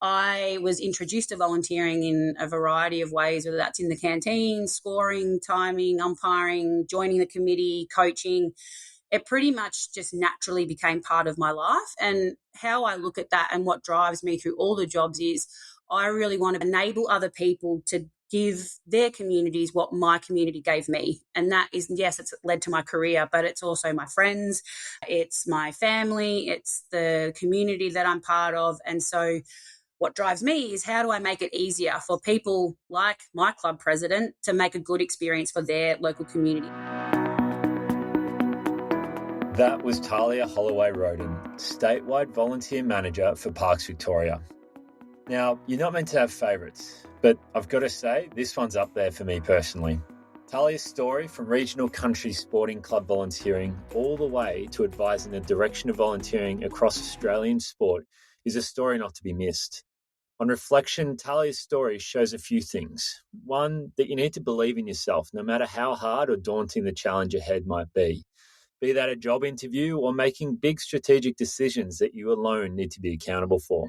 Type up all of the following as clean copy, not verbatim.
I was introduced to volunteering in a variety of ways, whether that's in the canteen, scoring, timing, umpiring, joining the committee, coaching. It pretty much just naturally became part of my life. And how I look at that and what drives me through all the jobs is I really want to enable other people to give their communities what my community gave me. And that is, yes, it's led to my career, but it's also my friends, it's my family, it's the community that I'm part of. And so what drives me is how do I make it easier for people like my club president to make a good experience for their local community. That was Talia Holloway-Roden, Statewide Volunteer Manager for Parks Victoria. Now, you're not meant to have favourites, but I've got to say, this one's up there for me personally. Talia's story from regional country sporting club volunteering all the way to advising the direction of volunteering across Australian sport is a story not to be missed. On reflection, Talia's story shows a few things. One, that you need to believe in yourself, no matter how hard or daunting the challenge ahead might be. Be that a job interview or making big strategic decisions that you alone need to be accountable for.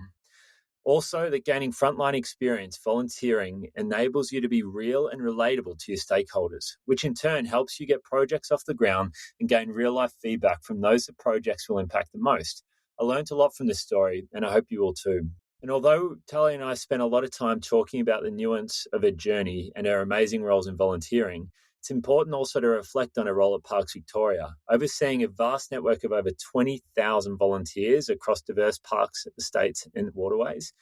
Also, that gaining frontline experience volunteering enables you to be real and relatable to your stakeholders, which in turn helps you get projects off the ground and gain real-life feedback from those the projects will impact the most. I learned a lot from this story, and I hope you will too. And although Talia and I spent a lot of time talking about the nuance of her journey and her amazing roles in volunteering, it's important also to reflect on her role at Parks Victoria, overseeing a vast network of over 20,000 volunteers across diverse parks, estates and waterways.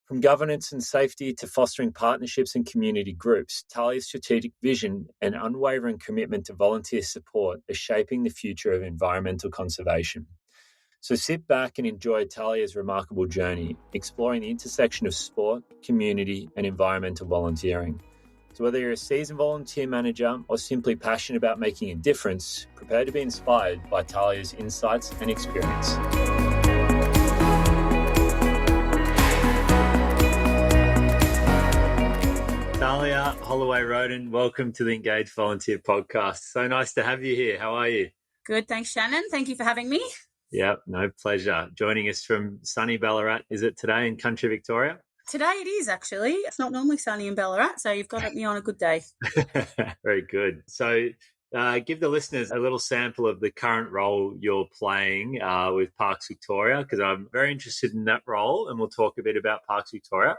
From governance and safety to fostering partnerships and community groups, Talia's strategic vision and unwavering commitment to volunteer support are shaping the future of environmental conservation. So sit back and enjoy Talia's remarkable journey, exploring the intersection of sport, community and environmental volunteering. So whether you're a seasoned volunteer manager or simply passionate about making a difference, prepare to be inspired by Talia's insights and experience. Talia Holloway-Roden, welcome to the Engaged Volunteer Podcast. So nice to have you here. How are you? Good, thanks, Shannon. Thank you for having me. Yeah, no pleasure. Joining us from sunny Ballarat, is it today in country Victoria? Today it is, actually. It's not normally sunny in Ballarat, so you've got me on a good day. Very good. So give the listeners a little sample of the current role you're playing with Parks Victoria, because I'm very interested in that role, and we'll talk a bit about Parks Victoria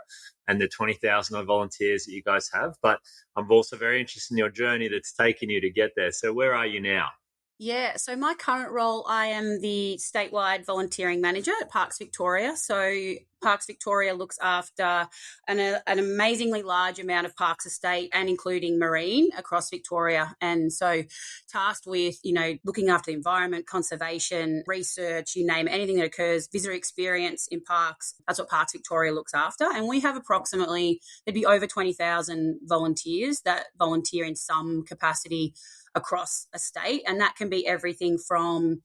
and the 20,000 odd volunteers that you guys have. But I'm also very interested in your journey that's taken you to get there. So where are you now? Yeah, so my current role, I am the Statewide Volunteering Manager at Parks Victoria. So Parks Victoria looks after an amazingly large amount of parks estate and including marine across Victoria. And so tasked with, looking after the environment, conservation, research, you name it, anything that occurs, visitor experience in parks. That's what Parks Victoria looks after. And we have there'd be over 20,000 volunteers that volunteer in some capacity across a state. And that can be everything from,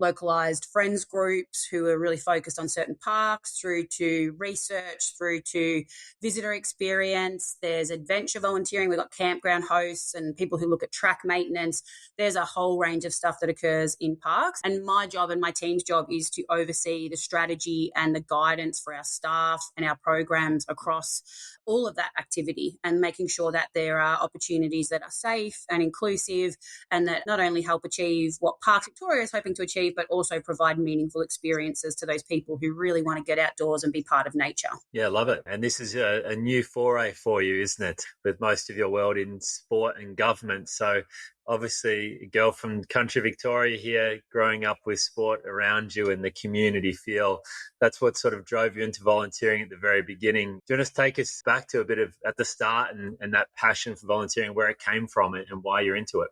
localised friends groups who are really focused on certain parks, through to research, through to visitor experience. There's adventure volunteering. We've got campground hosts and people who look at track maintenance. There's a whole range of stuff that occurs in parks. And my job and my team's job is to oversee the strategy and the guidance for our staff and our programs across all of that activity, and making sure that there are opportunities that are safe and inclusive and that not only help achieve what Parks Victoria is hoping to achieve, but also provide meaningful experiences to those people who really want to get outdoors and be part of nature. Yeah, love it. And this is a new foray for you, isn't it? With most of your world in sport and government. So obviously a girl from country Victoria here, growing up with sport around you and the community feel, that's what sort of drove you into volunteering at the very beginning. Do you want to take us back to a bit of at the start and that passion for volunteering, where it came from and why you're into it?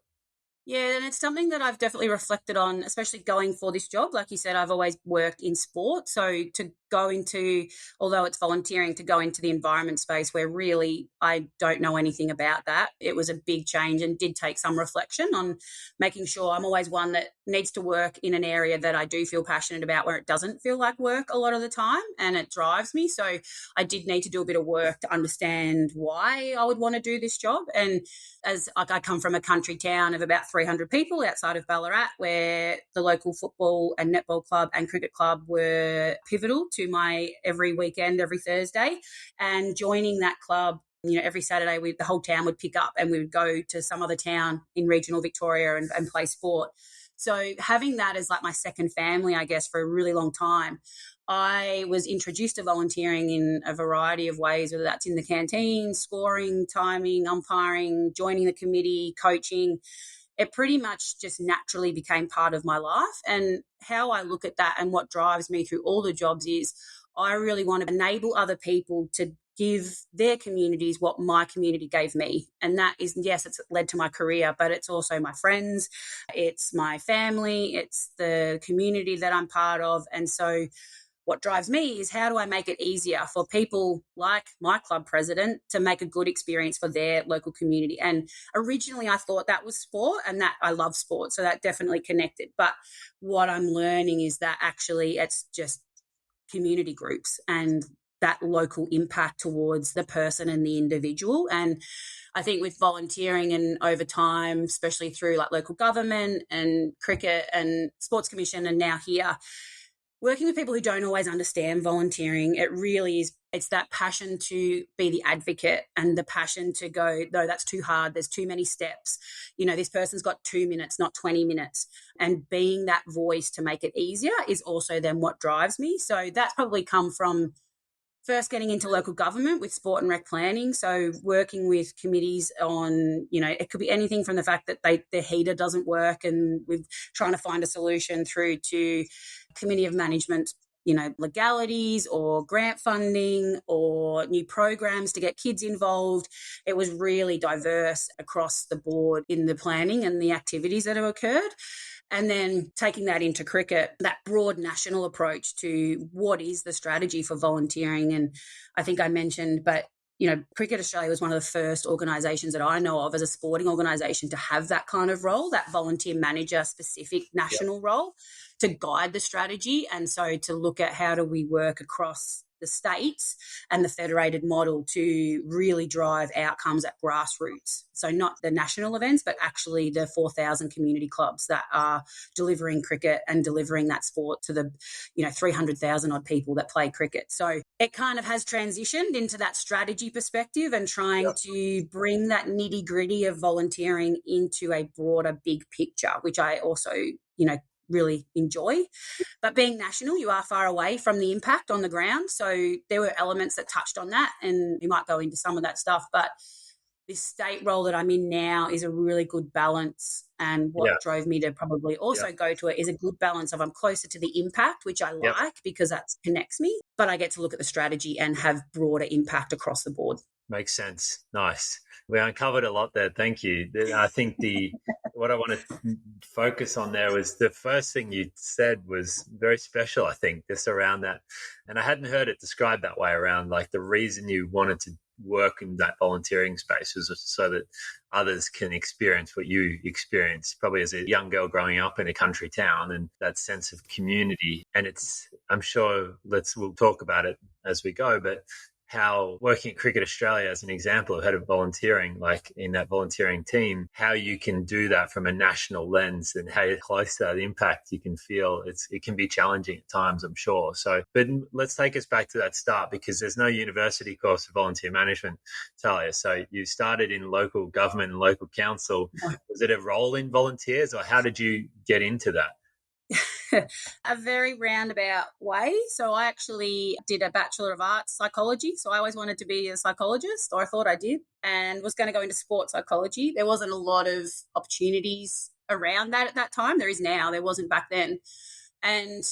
Yeah, and it's something that I've definitely reflected on, especially going for this job. Like you said, I've always worked in sport. So to go into, although it's volunteering, to go into the environment space where really I don't know anything about that, it was a big change and did take some reflection on making sure I'm always one that needs to work in an area that I do feel passionate about, where it doesn't feel like work a lot of the time and it drives me. So I did need to do a bit of work to understand why I would want to do this job. And as I come from a country town of about 300 people outside of Ballarat, where the local football and netball club and cricket club were pivotal to my every weekend, every Thursday. And joining that club, every Saturday the whole town would pick up and we would go to some other town in regional Victoria and play sport. So having that as like my second family, I guess, for a really long time, I was introduced to volunteering in a variety of ways, whether that's in the canteen, scoring, timing, umpiring, joining the committee, coaching. It pretty much just naturally became part of my life. And how I look at that and what drives me through all the jobs is I really want to enable other people to give their communities what my community gave me. And that is, yes, it's led to my career, but it's also my friends, it's my family, it's the community that I'm part of. And so what drives me is how do I make it easier for people like my club president to make a good experience for their local community. And originally I thought that was sport, and that I love sport, so that definitely connected. But what I'm learning is that actually it's just community groups and that local impact towards the person and the individual. And I think with volunteering and over time, especially through like local government and cricket and sports commission and now here, working with people who don't always understand volunteering, it really is, it's that passion to be the advocate and the passion to go, no, that's too hard. There's too many steps. This person's got 2 minutes, not 20 minutes. And being that voice to make it easier is also then what drives me. So that's probably come from first getting into local government with sport and rec planning. So working with committees on, it could be anything from the fact that their heater doesn't work and we're trying to find a solution through to committee of management, legalities or grant funding or new programs to get kids involved. It was really diverse across the board in the planning and the activities that have occurred. And then taking that into cricket, that broad national approach to what is the strategy for volunteering. And I think I mentioned, but Cricket Australia was one of the first organisations that I know of as a sporting organisation to have that kind of role, that volunteer manager specific national role to guide the strategy. And so to look at how do we work across the states and the federated model to really drive outcomes at grassroots. So not the national events, but actually the 4,000 community clubs that are delivering cricket and delivering that sport to the 300,000 odd people that play cricket. So it kind of has transitioned into that strategy perspective and trying to bring that nitty gritty of volunteering into a broader big picture, which I also, really enjoy. But being national, you are far away from the impact on the ground. So there were elements that touched on that, and we might go into some of that stuff. But this state role that I'm in now is a really good balance. And what drove me to probably also go to it is a good balance of I'm closer to the impact, which I like because that connects me, but I get to look at the strategy and have broader impact across the board. Makes sense. Nice. We uncovered a lot there. Thank you. I think what I want to focus on there was the first thing you said was very special, I think, just around that. And I hadn't heard it described that way, around like the reason you wanted to work in that volunteering space was so that others can experience what you experienced probably as a young girl growing up in a country town, and that sense of community. And I'm sure we'll talk about it as we go, but how working at Cricket Australia as an example of head of volunteering, like in that volunteering team, how you can do that from a national lens and how close to that impact you can feel. It can be challenging at times, I'm sure. So, but let's take us back to that start, because there's no university course for volunteer management, Talia. So you started in local government and local council. Was it a role in volunteers, or how did you get into that? A very roundabout way. So I actually did a Bachelor of Arts psychology. So I always wanted to be a psychologist, or I thought I did, and was going to go into sports psychology. There wasn't a lot of opportunities around that at that time. There is now. There wasn't back then. And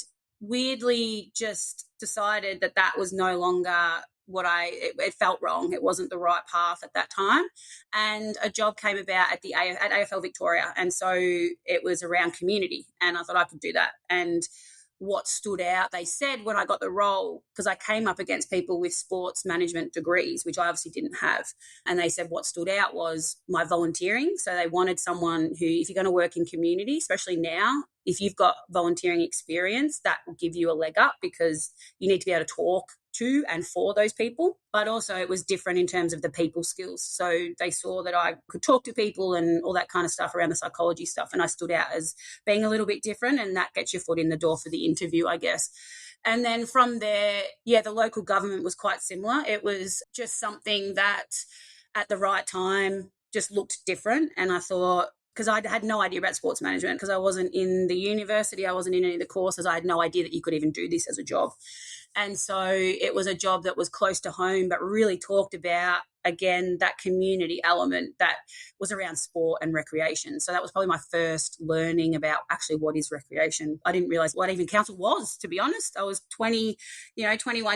weirdly just decided that was no longer it felt wrong. It wasn't the right path at that time. And a job came about at AFL Victoria. And so it was around community, and I thought I could do that. And what stood out, they said when I got the role, because I came up against people with sports management degrees, which I obviously didn't have. And they said what stood out was my volunteering. So they wanted someone who, if you're going to work in community, especially now, if you've got volunteering experience, that will give you a leg up, because you need to be able to talk to and for those people, but also it was different in terms of the people skills. So they saw that I could talk to people and all that kind of stuff around the psychology stuff, and I stood out as being a little bit different, and that gets your foot in the door for the interview, I guess. And then from there, the local government was quite similar. It was just something that at the right time just looked different. And I thought, because I had no idea about sports management, because I wasn't in the university, I wasn't in any of the courses, I had no idea that you could even do this as a job. And so it was a job that was close to home, but really talked about, again, that community element that was around sport and recreation. So that was probably my first learning about actually what is recreation. I didn't realise what even council was, to be honest. I was 21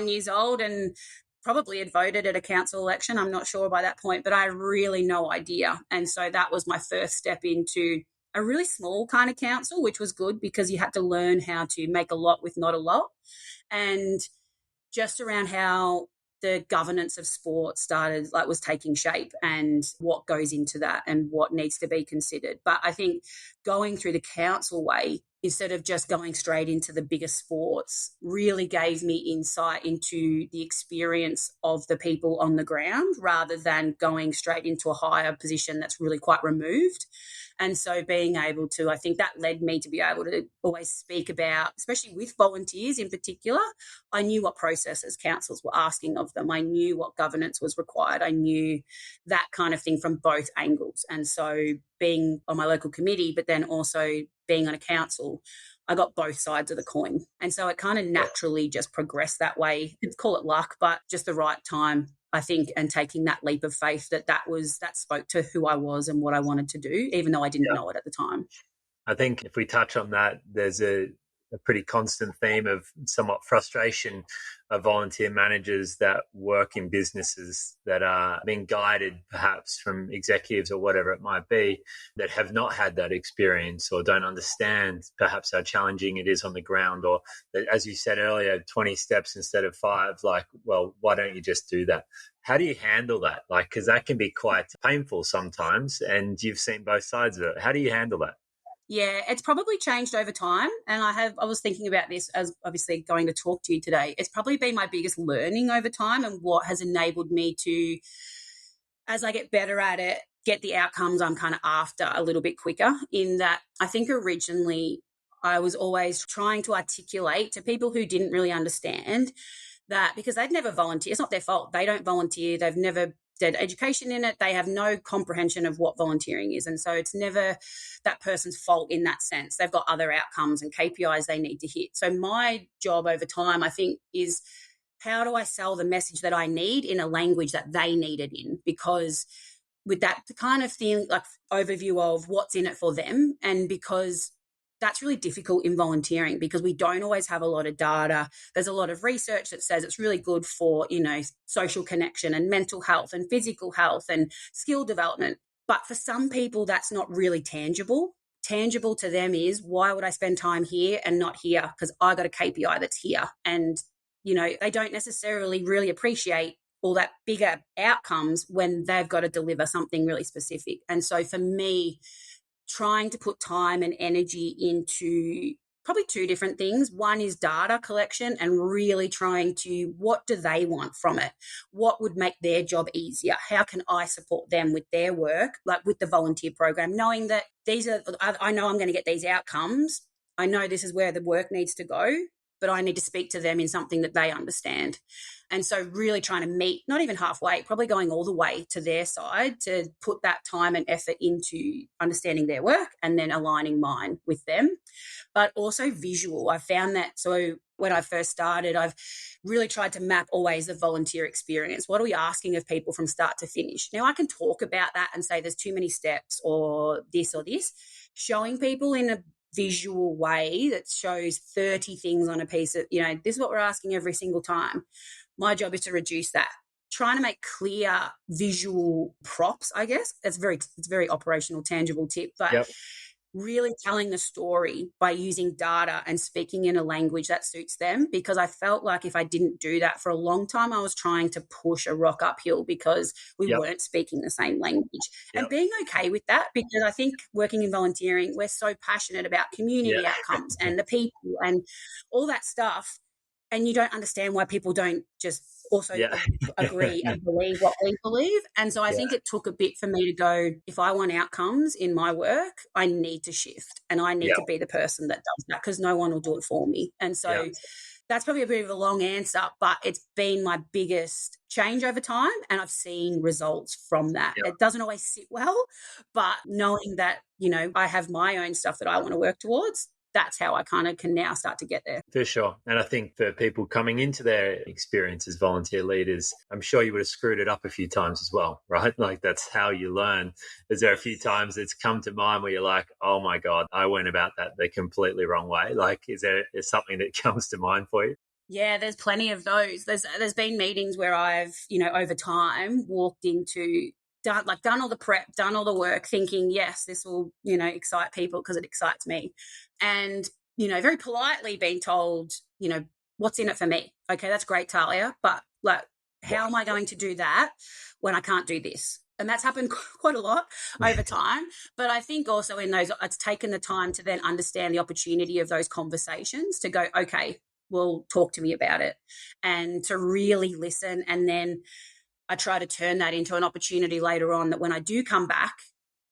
years old and probably had voted at a council election. I'm not sure by that point, but I had really no idea. And so that was my first step into a really small kind of council, which was good because you had to learn how to make a lot with not a lot. And just around how the governance of sport was taking shape and what goes into that and what needs to be considered. But I think going through the council way, instead of just going straight into the bigger sports, really gave me insight into the experience of the people on the ground rather than going straight into a higher position that's really quite removed. And so being able to, I think that led me to be able to always speak about, especially with volunteers in particular, I knew what processes councils were asking of them. I knew what governance was required. I knew that kind of thing from both angles. And so being on my local committee, but then also being on a council, I got both sides of the coin. And so it kind of naturally just progressed that way. You'd call it luck, but just the right time, I think, and taking that leap of faith that spoke to who I was and what I wanted to do, even though I didn't know it at the time. I think if we touch on that, there's a pretty constant theme of somewhat frustration of volunteer managers that work in businesses that are being guided perhaps from executives or whatever it might be that have not had that experience or don't understand perhaps how challenging it is on the ground, or that, as you said earlier, 20 steps instead of 5, like, well, why don't you just do that? How do you handle that? Like, because that can be quite painful sometimes, and you've seen both sides of it. How do you handle that? Yeah, it's probably changed over time. And I was thinking about this as obviously going to talk to you today. It's probably been my biggest learning over time and what has enabled me to, as I get better at it, get the outcomes I'm kind of after a little bit quicker. In that, I think originally I was always trying to articulate to people who didn't really understand that, because they'd never volunteer. It's not their fault. They don't volunteer. They've never did education in it. They have no comprehension of what volunteering is. And so it's never that person's fault in that sense. They've got other outcomes and KPIs they need to hit. So my job over time, I think, is how do I sell the message that I need in a language that they need it in? Because with that kind of thing, like overview of what's in it for them, and because that's really difficult in volunteering because we don't always have a lot of data. There's a lot of research that says it's really good for, social connection and mental health and physical health and skill development. But for some people, that's not really tangible. Tangible to them is, why would I spend time here and not here? Because I got a KPI that's here. And, they don't necessarily really appreciate all that bigger outcomes when they've got to deliver something really specific. And so for me, trying to put time and energy into probably 2 different things. One is data collection and really trying to, what do they want from it? What would make their job easier? How can I support them with their work, like with the volunteer program, knowing that I know I'm going to get these outcomes. I know this is where the work needs to go, but I need to speak to them in something that they understand. And so really trying to meet, not even halfway, probably going all the way to their side to put that time and effort into understanding their work and then aligning mine with them. But also visual. I found that, so when I first started, I've really tried to map always the volunteer experience. What are we asking of people from start to finish? Now, I can talk about that and say there's too many steps or this. Showing people in a visual way that shows 30 things on a piece of, this is what we're asking every single time. My job is to reduce that. Trying to make clear visual props, I guess. It's very operational, tangible tip, but really telling the story by using data and speaking in a language that suits them, because I felt like if I didn't do that for a long time, I was trying to push a rock uphill because we weren't speaking the same language. And being okay with that, because I think working in volunteering, we're so passionate about community outcomes and the people and all that stuff. and you don't understand why people don't just also Yeah. agree and believe what we believe. And so I Yeah. think it took a bit for me to go, if I want outcomes in my work, I need to shift and I need Yeah. to be the person that does that, because no one will do it for me. And Yeah. so that's probably a bit of a long answer, but it's been my biggest change over time, and I've seen results from that. Yeah. It doesn't always sit well, but knowing that, I have my own stuff that I want to work towards, that's how I kind of can now start to get there. For sure. And I think for people coming into their experience as volunteer leaders, I'm sure you would have screwed it up a few times as well, right? Like that's how you learn. Is there a few times it's come to mind where you're like, oh my God, I went about that the completely wrong way? Like, is something that comes to mind for you? Yeah, there's plenty of those. There's been meetings where I've, over time walked into done all the prep, done all the work, thinking, yes, this will, excite people because it excites me. And, very politely being told, what's in it for me? Okay, that's great, Talia, but like, how am I going to do that when I can't do this? And that's happened quite a lot over time. But I think also in those, it's taken the time to then understand the opportunity of those conversations to go, okay, well, talk to me about it, and to really listen. And then I try to turn that into an opportunity later on, that when I do come back,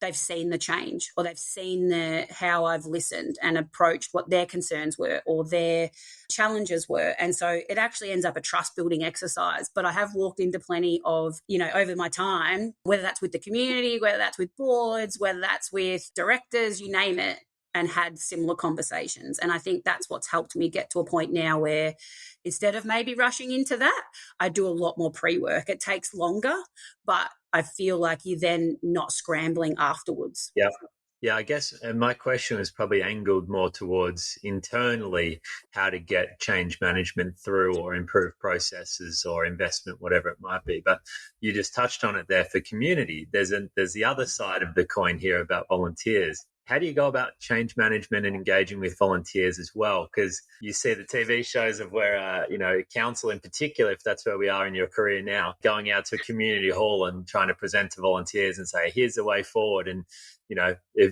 they've seen the change, or they've seen how I've listened and approached what their concerns were or their challenges were. And so it actually ends up a trust building exercise. But I have walked into plenty of, over my time, whether that's with the community, whether that's with boards, whether that's with directors, you name it, and had similar conversations. And I think that's what's helped me get to a point now where instead of maybe rushing into that, I do a lot more pre-work. It takes longer, but I feel like you're then not scrambling afterwards. Yeah. Yeah, I guess my question was probably angled more towards internally how to get change management through, or improve processes or investment, whatever it might be. But you just touched on it there for community. There's the other side of the coin here about volunteers. How do you go about change management and engaging with volunteers as well? Because you see the TV shows of where, council in particular, if that's where we are in your career now, going out to a community hall and trying to present to volunteers and say, here's the way forward. And,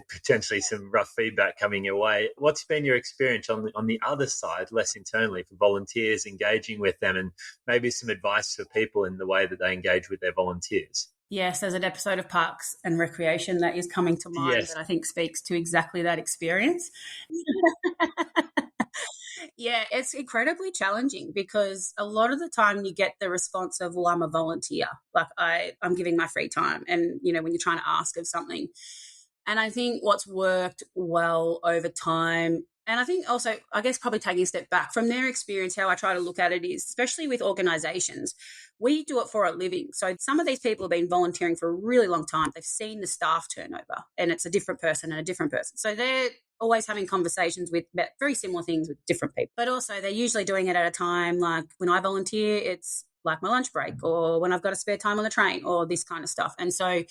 potentially some rough feedback coming your way. What's been your experience on the other side, less internally, for volunteers, engaging with them, and maybe some advice for people in the way that they engage with their volunteers? Yes, there's an episode of Parks and Recreation that is coming to mind, Yes. that I think speaks to exactly that experience. Yeah, it's incredibly challenging, because a lot of the time you get the response of, well, I'm a volunteer. Like I'm giving my free time. And, when you're trying to ask of something. And I think what's worked well over time, and I think also, I guess, probably taking a step back from their experience, how I try to look at it is, especially with organisations, we do it for a living. So some of these people have been volunteering for a really long time. They've seen the staff turnover, and it's a different person and a different person. So they're always having conversations with very similar things with different people. But also they're usually doing it at a time, like when I volunteer, it's like my lunch break, or when I've got a spare time on the train, or this kind of stuff. And so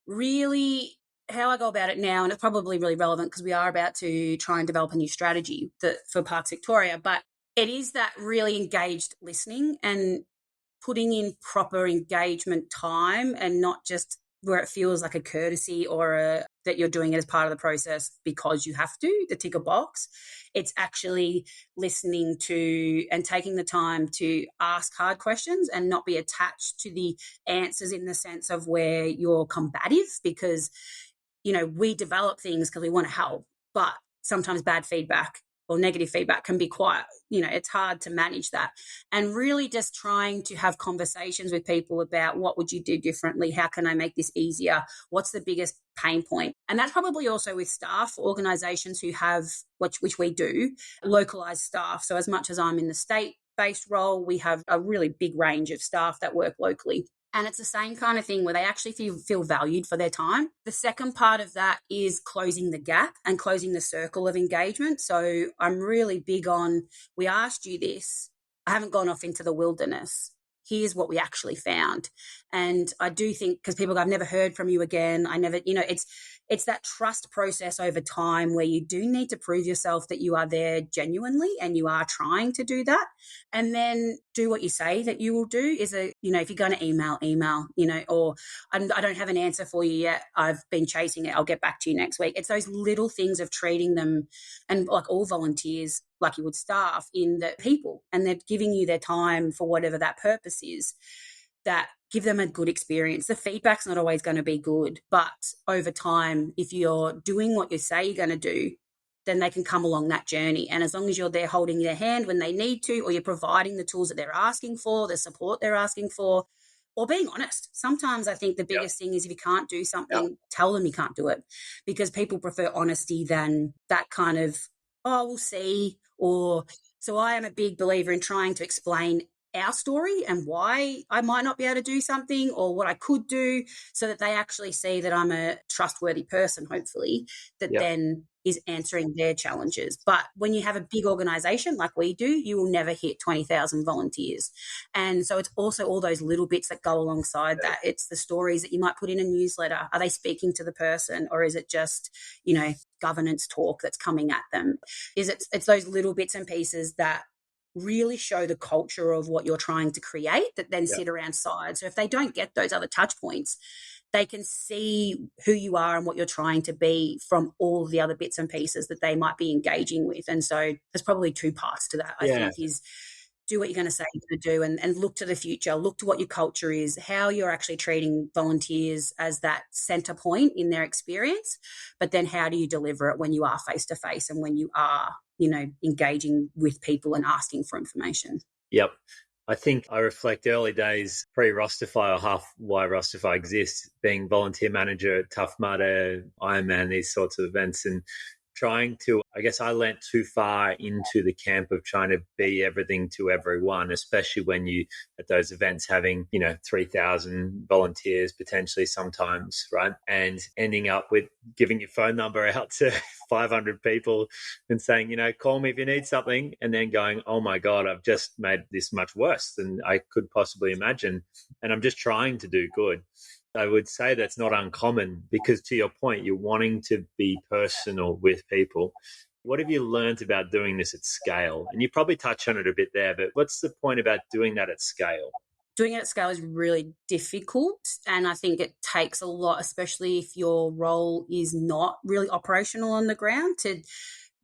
really, how I go about it now, and it's probably really relevant because we are about to try and develop a new strategy for Parks Victoria, but it is that really engaged listening and putting in proper engagement time, and not just where it feels like a courtesy or that you're doing it as part of the process because you have to tick a box. It's actually listening to and taking the time to ask hard questions and not be attached to the answers in the sense of where you're combative, because we develop things because we want to help, but sometimes bad feedback or negative feedback can be quite, it's hard to manage that. And really just trying to have conversations with people about, what would you do differently? How can I make this easier? What's the biggest pain point? And that's probably also with staff, organisations who have, which we do, localised staff. So as much as I'm in the state-based role, we have a really big range of staff that work locally. And it's the same kind of thing where they actually feel valued for their time. The second part of that is closing the gap and closing the circle of engagement. So I'm really big on, we asked you this. I haven't gone off into the wilderness. Here's what we actually found. And I do think, because people go, I've never heard from you again. I never, it's that trust process over time where you do need to prove yourself that you are there genuinely and you are trying to do that. And then do what you say that you will do. Is if you're going to email, or I don't have an answer for you yet. I've been chasing it. I'll get back to you next week. It's those little things of treating them, and like all volunteers, like you would staff, in the people, and they're giving you their time for whatever that purpose is, that give them a good experience. The feedback's not always going to be good, but over time, if you're doing what you say you're going to do, then they can come along that journey. And as long as you're there holding their hand when they need to, or you're providing the tools that they're asking for, the support they're asking for, or being honest. Sometimes I think the biggest thing is if you can't do something, tell them you can't do it, because people prefer honesty than that kind of, oh, we'll see. Or so I am a big believer in trying to explain our story and why I might not be able to do something or what I could do, so that they actually see that I'm a trustworthy person, hopefully, that then is answering their challenges. But when you have a big organisation like we do, you will never hit 20,000 volunteers. And so it's also all those little bits that go alongside that. It's the stories that you might put in a newsletter. Are they speaking to the person, or is it just, governance talk that's coming at them? It's those little bits and pieces that really show the culture of what you're trying to create that then sit around side. So if they don't get those other touch points, they can see who you are and what you're trying to be from all the other bits and pieces that they might be engaging with. And so there's probably two parts to that, I think, is do what you're going to say you're going to do, and look to the future, look to what your culture is, how you're actually treating volunteers as that center point in their experience. But then how do you deliver it when you are face to face and when you are, engaging with people and asking for information? Yep. I think I reflect early days pre-Rostify, or half why Rostify exists, being volunteer manager at Tough Mudder, Ironman, these sorts of events, and trying to, I guess I went too far into the camp of trying to be everything to everyone, especially when you, at those events, having, 3,000 volunteers potentially sometimes, right? And ending up with giving your phone number out to 500 people and saying, call me if you need something, and then going, oh my God, I've just made this much worse than I could possibly imagine. And I'm just trying to do good. I would say that's not uncommon, because to your point, you're wanting to be personal with people. What have you learned about doing this at scale? And you probably touched on it a bit there, but what's the point about doing that at scale? Doing it at scale is really difficult, and I think it takes a lot, especially if your role is not really operational on the ground, to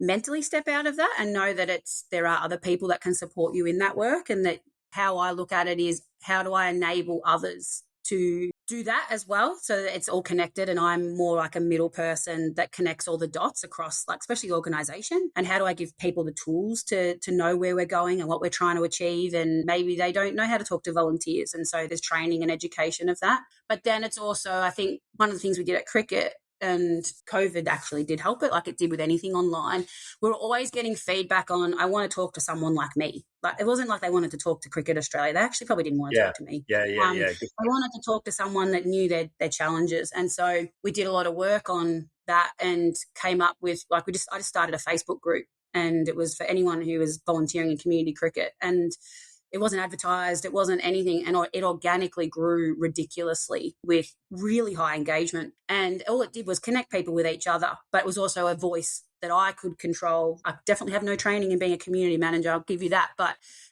mentally step out of that and know that there are other people that can support you in that work. And that how I look at it is, how do I enable others to do that as well, so that it's all connected, and I'm more like a middle person that connects all the dots across, like, especially the organisation. And how do I give people the tools to know where we're going and what we're trying to achieve? And maybe they don't know how to talk to volunteers, and so there's training and education of that. But then it's also, I think, one of the things we did at cricket, and COVID actually did help it, like it did with anything online. We're always getting feedback on, I want to talk to someone like me. Like, it wasn't like they wanted to talk to Cricket Australia. They actually probably didn't want to talk to me. They wanted to talk to someone that knew their challenges. And so we did a lot of work on that and came up with, I just started a Facebook group, and it was for anyone who was volunteering in community cricket. And it wasn't advertised, it wasn't anything, and it organically grew ridiculously with really high engagement. And all it did was connect people with each other, but it was also a voice that I could control. I definitely have no training in being a community manager, I'll give you that,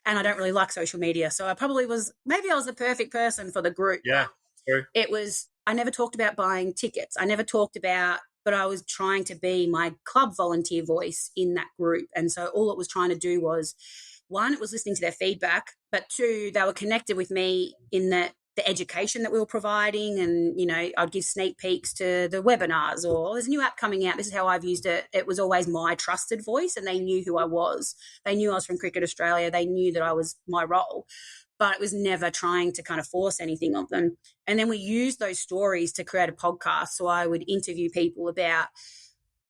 and I don't really like social media. So maybe I was the perfect person for the group. Yeah, true. I never talked about buying tickets. But I was trying to be my club volunteer voice in that group. And so all it was trying to do was, one, it was listening to their feedback, but two, they were connected with me in that the education that we were providing, and, I'd give sneak peeks to the webinars, or there's a new app coming out, this is how I've used it. It was always my trusted voice, and they knew who I was. They knew I was from Cricket Australia. They knew that I was my role, but it was never trying to kind of force anything of them. And then we used those stories to create a podcast. So I would interview people about,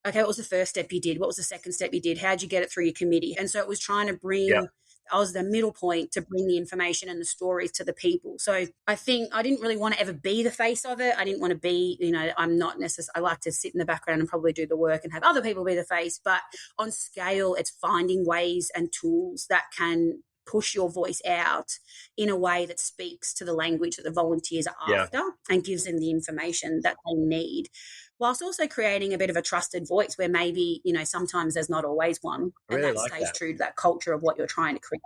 okay, what was the first step you did? What was the second step you did? How'd you get it through your committee? And so it was trying to I was the middle point to bring the information and the stories to the people. So I think I didn't really want to ever be the face of it. I didn't want to be, I'm not necessarily, I like to sit in the background and probably do the work and have other people be the face. But on scale, it's finding ways and tools that can push your voice out in a way that speaks to the language that the volunteers are after and gives them the information that they need, whilst also creating a bit of a trusted voice where maybe, sometimes there's not always one. And really that stays true to that culture of what you're trying to create.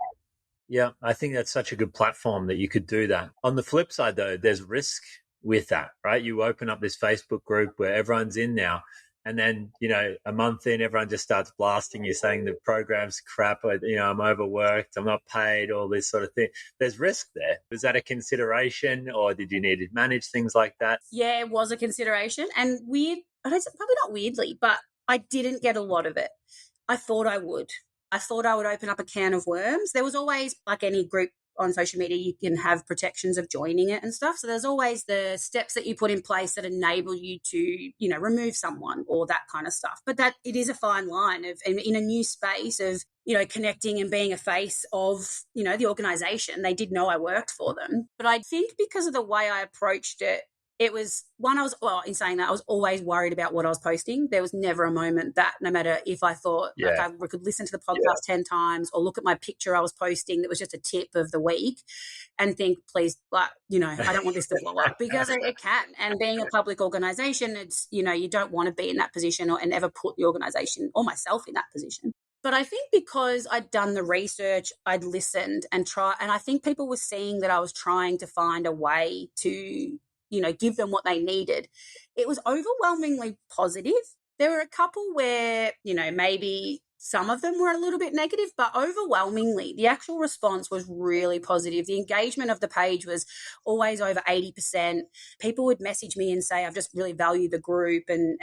Yeah, I think that's such a good platform that you could do that. On the flip side, though, there's risk with that, right? You open up this Facebook group where everyone's in now, And then, a month in, everyone just starts blasting you saying the program's crap, I'm overworked, I'm not paid, all this sort of thing. There's risk there. Was that a consideration, or did you need to manage things like that? Yeah, it was a consideration. And probably not weirdly, but I didn't get a lot of it. I thought I would. I thought I would open up a can of worms. There was always, like any group on social media, you can have protections of joining it and stuff. So there's always the steps that you put in place that enable you to, remove someone or that kind of stuff. But that it is a fine line of, in a new space of, connecting and being a face of, the organization. They did know I worked for them. But I think because of the way I approached it, it was one, in saying that, I was always worried about what I was posting. There was never a moment that, no matter if I thought like I could listen to the podcast 10 times or look at my picture I was posting that was just a tip of the week and think, please, I don't want this to blow up, because it can. And being a public organization, it's, you don't want to be in that position and ever put the organization or myself in that position. But I think because I'd done the research, I'd listened and I think people were seeing that I was trying to find a way to, give them what they needed. It was overwhelmingly positive. There were a couple where, maybe some of them were a little bit negative, but overwhelmingly the actual response was really positive. The engagement of the page was always over 80%. People would message me and say, I've just really valued the group, and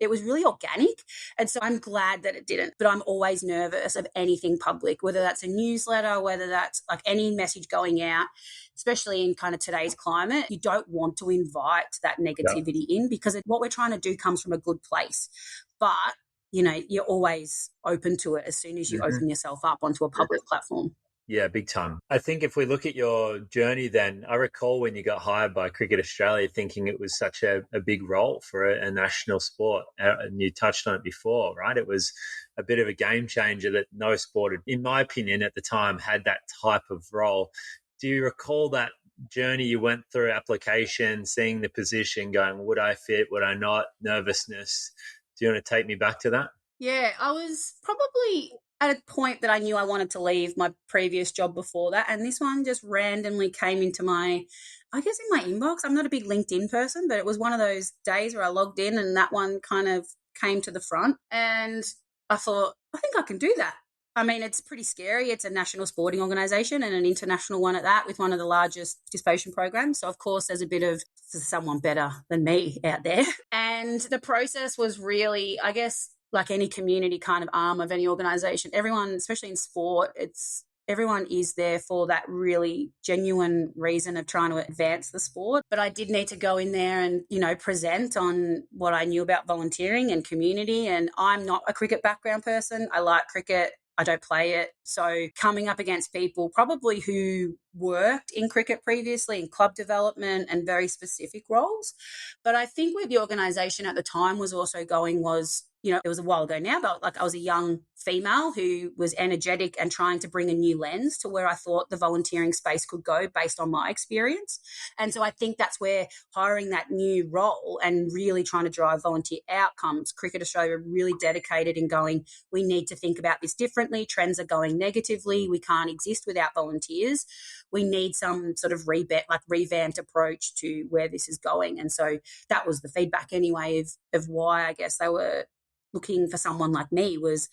it was really organic. And so I'm glad that it didn't, but I'm always nervous of anything public, whether that's a newsletter, whether that's like any message going out, especially in kind of today's climate. You don't want to invite that negativity in, because what we're trying to do comes from a good place. But you're always open to it as soon as you open yourself up onto a public platform. Yeah, big time. I think if we look at your journey then, I recall when you got hired by Cricket Australia thinking it was such a big role for a national sport. And you touched on it before, right? It was a bit of a game changer that no sport, in my opinion, at the time had that type of role. Do you recall that journey you went through, application, seeing the position, going, would I fit, would I not, nervousness? Do you want to take me back to that? Yeah, I was probably at a point that I knew I wanted to leave my previous job before that. And this one just randomly came into in my inbox. I'm not a big LinkedIn person, but it was one of those days where I logged in and that one kind of came to the front. And I thought, I think I can do that. I mean, it's pretty scary. It's a national sporting organisation and an international one at that, with one of the largest participation programs. So, of course, there's a bit of someone better than me out there. And the process was really, I guess, like any community kind of arm of any organisation, everyone, especially in sport, everyone is there for that really genuine reason of trying to advance the sport. But I did need to go in there and, present on what I knew about volunteering and community. And I'm not a cricket background person. I like cricket. I don't play it. So coming up against people probably who worked in cricket previously in club development and very specific roles. But I think where the organisation at the time was also going was, it was a while ago now, but like I was a young female who was energetic and trying to bring a new lens to where I thought the volunteering space could go based on my experience. And so I think that's where hiring that new role and really trying to drive volunteer outcomes, Cricket Australia really dedicated in going, we need to think about this differently. Trends are going negatively. We can't exist without volunteers. We need some sort of revamped approach to where this is going. And so that was the feedback anyway of why I guess they were looking for someone like me, was,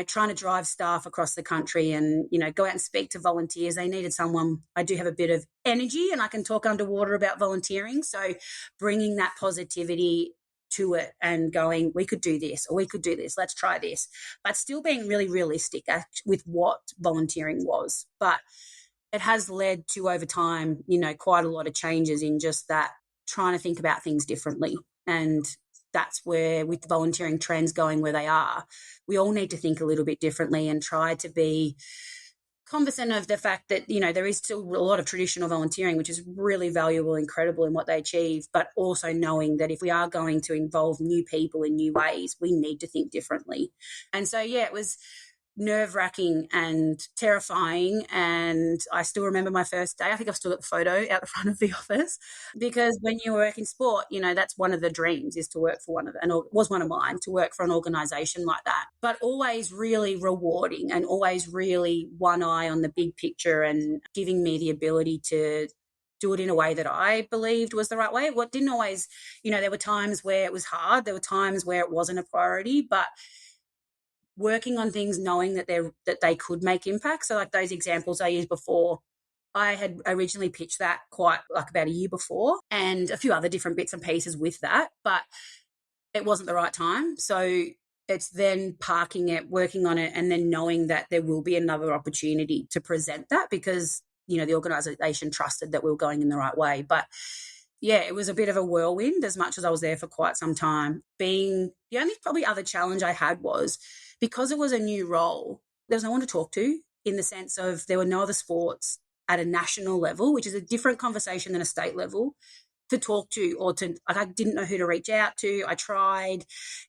trying to drive staff across the country and, go out and speak to volunteers. They needed someone. I do have a bit of energy and I can talk underwater about volunteering. So bringing that positivity to it and going, we could do this or we could do this, let's try this, but still being really realistic with what volunteering was. But it has led to, over time, quite a lot of changes in just that, trying to think about things differently. And that's where, with volunteering trends going where they are, we all need to think a little bit differently and try to be cognizant of the fact that, there is still a lot of traditional volunteering, which is really valuable, incredible in what they achieve, but also knowing that if we are going to involve new people in new ways, we need to think differently. And so, it was nerve-wracking and terrifying, and I still remember my first day. I think I've still got the photo out the front of the office, because when you work in sport, that's one of the dreams, is to work for was one of mine, to work for an organisation like that, but always really rewarding and always really one eye on the big picture and giving me the ability to do it in a way that I believed was the right way. What didn't always, there were times where it was hard. There were times where it wasn't a priority, but working on things knowing that they could make impact. So like those examples I used before, I had originally pitched that quite like about a year before, and a few other different bits and pieces with that, but it wasn't the right time. So it's then parking it, working on it, and then knowing that there will be another opportunity to present that because, the organisation trusted that we were going in the right way. But yeah, it was a bit of a whirlwind as much as I was there for quite some time. The only probably other challenge I had was because it was a new role, there was no one to talk to in the sense of there were no other sports at a national level, which is a different conversation than a state level, to talk to or to, like, I didn't know who to reach out to. I tried.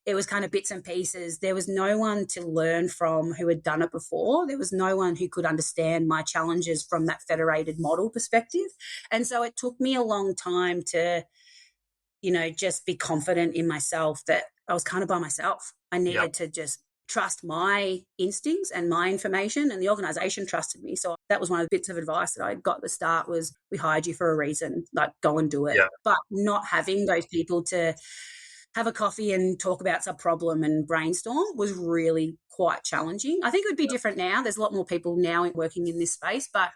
It was kind of bits and pieces. There was no one to learn from who had done it before. There was no one who could understand my challenges from that federated model perspective. And so it took me a long time to, just be confident in myself that I was kind of by myself. I needed to just trust my instincts and my information, and the organisation trusted me. So that was one of the bits of advice that I got at the start was, we hired you for a reason, like go and do it. Yeah. But not having those people to have a coffee and talk about some problem and brainstorm was really quite challenging. I think it would be different now. There's a lot more people now working in this space, but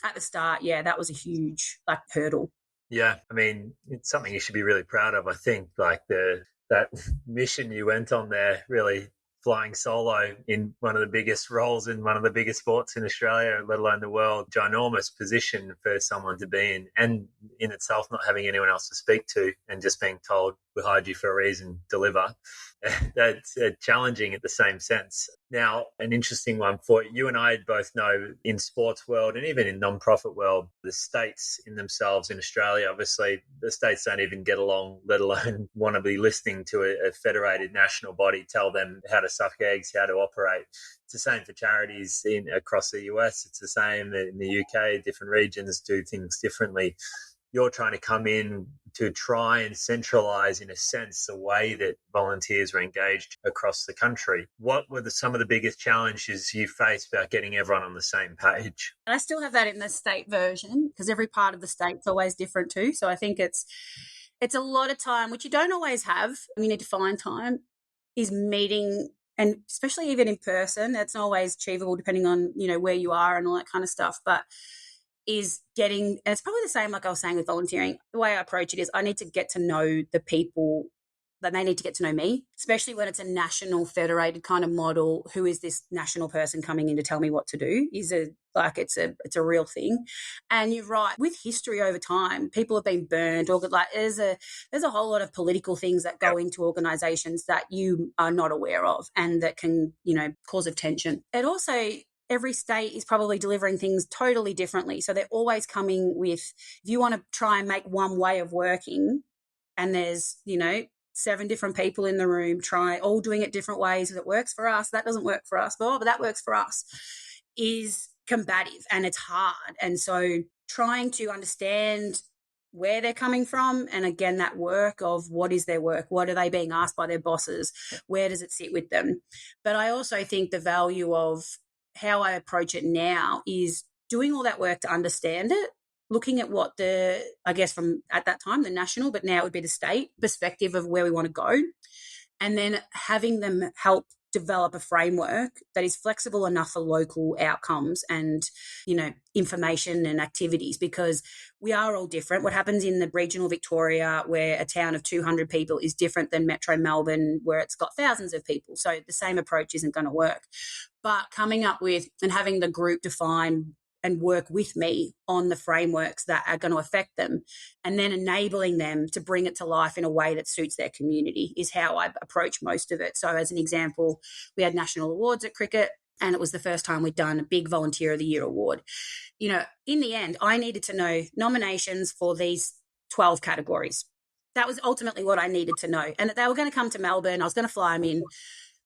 at the start, that was a huge hurdle. Yeah, I mean, it's something you should be really proud of. I think that mission you went on there, really flying solo in one of the biggest roles in one of the biggest sports in Australia, let alone the world, ginormous position for someone to be in, and in itself not having anyone else to speak to and just being told, we hired you for a reason, deliver. That's challenging at the same sense. Now, an interesting one for you and I both know in sports world and even in non-profit world, the states in themselves in Australia, obviously the states don't even get along, let alone want to be listening to a federated national body tell them how to suck eggs, how to operate. It's the same for charities across the US. It's the same in the UK. Different regions do things differently. You're trying to come in to try and centralise, in a sense, the way that volunteers are engaged across the country. What were some of the biggest challenges you faced about getting everyone on the same page? I still have that in the state version because every part of the state's always different too. So I think it's a lot of time, which you don't always have. You need to find time, is meeting, and especially even in person. That's not always achievable depending on, where you are and all that kind of stuff. But is getting, and it's probably the same like I was saying with volunteering, the way I approach it is I need to get to know the people, that they need to get to know me, especially when it's a national federated kind of model. Who is this national person coming in to tell me what to do? It's a real thing. And you're right, with history over time, people have been burned, or there's a whole lot of political things that go into organizations that you are not aware of and that can, cause of tension. It also, every state is probably delivering things totally differently. So they're always coming with, if you want to try and make one way of working and there's, 7 different people in the room all doing it different ways, that works for us, that doesn't work for us, but that works for us, is combative and it's hard. And so trying to understand where they're coming from, and again, that work of what is their work, what are they being asked by their bosses, where does it sit with them. But I also think the value of how I approach it now is doing all that work to understand it, looking at what from at that time, the national, but now it would be the state perspective of where we want to go, and then having them help develop a framework that is flexible enough for local outcomes and, information and activities, because we are all different. What happens in the regional Victoria, where a town of 200 people, is different than Metro Melbourne, where it's got thousands of people. So the same approach isn't going to work. But coming up with and having the group define and work with me on the frameworks that are going to affect them, and then enabling them to bring it to life in a way that suits their community, is how I approach most of it. So as an example, we had national awards at cricket, and it was the first time we'd done a big Volunteer of the Year award. In the end, I needed to know nominations for these 12 categories. That was ultimately what I needed to know. And that they were going to come to Melbourne. I was going to fly them in.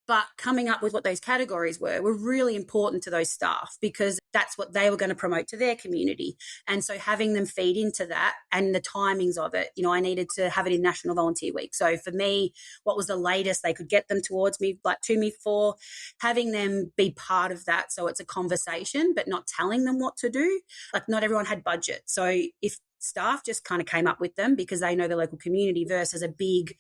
But coming up with what those categories were really important to those staff, because that's what they were going to promote to their community. And so having them feed into that and the timings of it, I needed to have it in National Volunteer Week. So for me, what was the latest they could get them to me for, having them be part of that. So it's a conversation, but not telling them what to do. Like, not everyone had budget. So if staff just kind of came up with them because they know the local community versus a big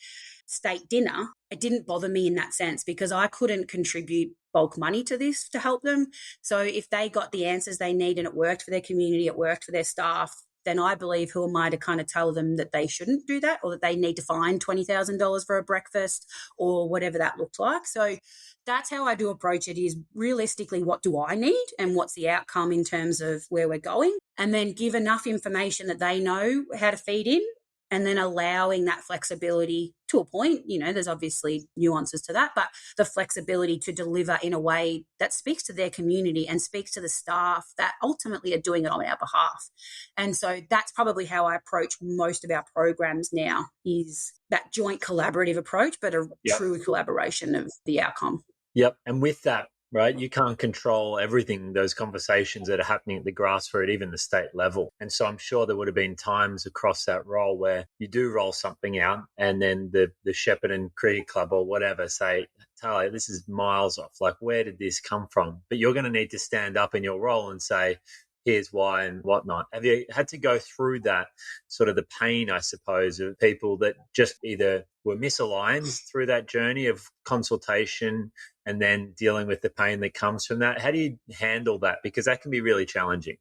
state dinner. It didn't bother me in that sense because I couldn't contribute bulk money to this to help them. So if they got the answers they need and it worked for their community, it worked for their staff, then I believe who am I to kind of tell them that they shouldn't do that or that they need to find $20,000 for a breakfast or whatever that looked like. So that's how I do approach it, is realistically what do I need and what's the outcome in terms of where we're going, and then give enough information that they know how to feed in, and then allowing that flexibility to a point. There's obviously nuances to that, but the flexibility to deliver in a way that speaks to their community and speaks to the staff that ultimately are doing it on our behalf. And so that's probably how I approach most of our programs now, is that joint collaborative approach, but a true collaboration of the outcome. Yep. And with that, right, you can't control everything, those conversations that are happening at the grassroots, even the state level. And so I'm sure there would have been times across that role where you do roll something out and then the Shepparton Cricket Club or whatever say, Talia, this is miles off. Like, where did this come from? But you're going to need to stand up in your role and say, here's why and whatnot. Have you had to go through that sort of the pain, I suppose, of people that just either were misaligned through that journey of consultation and then dealing with the pain that comes from that? How do you handle that? Because that can be really challenging.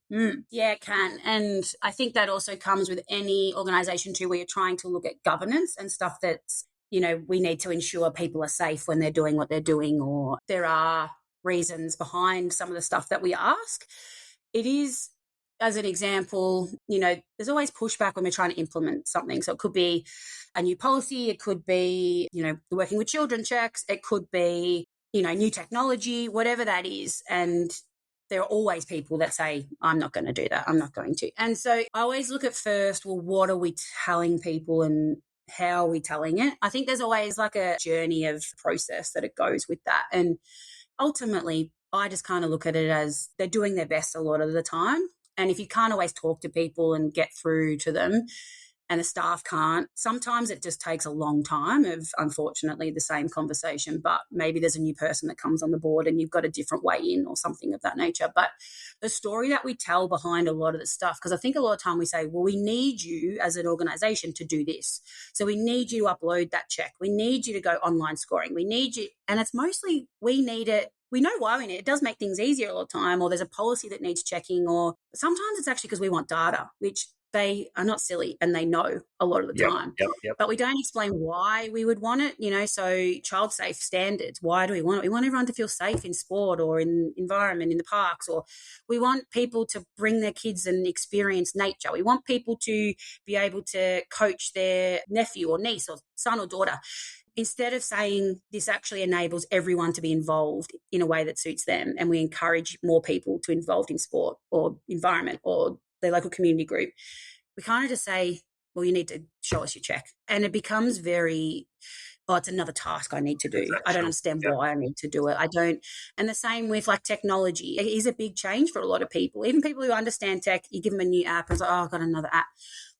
Yeah, it can. And I think that also comes with any organisation too, where you're trying to look at governance and stuff that's, we need to ensure people are safe when they're doing what they're doing, or there are reasons behind some of the stuff that we ask. It is, as an example, there's always pushback when we're trying to implement something. So it could be a new policy, it could be, the working with children checks, it could be, new technology, whatever that is. And there are always people that say, I'm not going to do that, I'm not going to. And so I always look at first, well, what are we telling people and how are we telling it? I think there's always like a journey of process that it goes with that. And ultimately, I just kind of look at it as they're doing their best a lot of the time. And if you can't always talk to people and get through to them, and the staff can't, sometimes it just takes a long time of, unfortunately, the same conversation, but maybe there's a new person that comes on the board and you've got a different way in or something of that nature. But the story that we tell behind a lot of the stuff, because I think a lot of time we say, well, we need you as an organisation to do this. So we need you to upload that check. We need you to go online scoring. We need you. And it's mostly we need it. We know why we need it. It does make things easier a lot of the time, or there's a policy that needs checking, or sometimes it's actually because we want data, which they are not silly and they know a lot of the time. But we don't explain why we would want it, so child safe standards. Why do we want it? We want everyone to feel safe in sport or in environment, in the parks, or we want people to bring their kids and experience nature. We want people to be able to coach their nephew or niece or son or daughter. Instead of saying this actually enables everyone to be involved in a way that suits them, and we encourage more people to be involved in sport or environment or their local community group, we kind of just say, well, you need to show us your check. And it becomes very, it's another task I need to do. I don't understand why I need to do it. I don't. And the same with like technology. It is a big change for a lot of people. Even people who understand tech, you give them a new app and it's like, oh, I've got another app.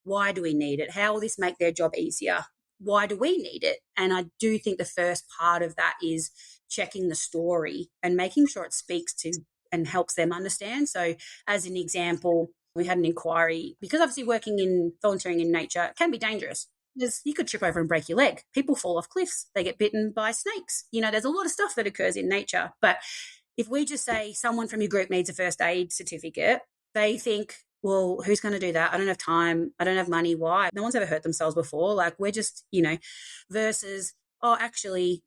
Why do we need it? How will this make their job easier? Why do we need it? And I do think the first part of that is checking the story and making sure it speaks to and helps them understand. So as an example, we had an inquiry because obviously volunteering in nature can be dangerous. You could trip over and break your leg. People fall off cliffs. They get bitten by snakes. There's a lot of stuff that occurs in nature. But if we just say someone from your group needs a first aid certificate, they think, well, who's going to do that? I don't have time. I don't have money. Why? No one's ever hurt themselves before. Like we're just, versus, oh, actually,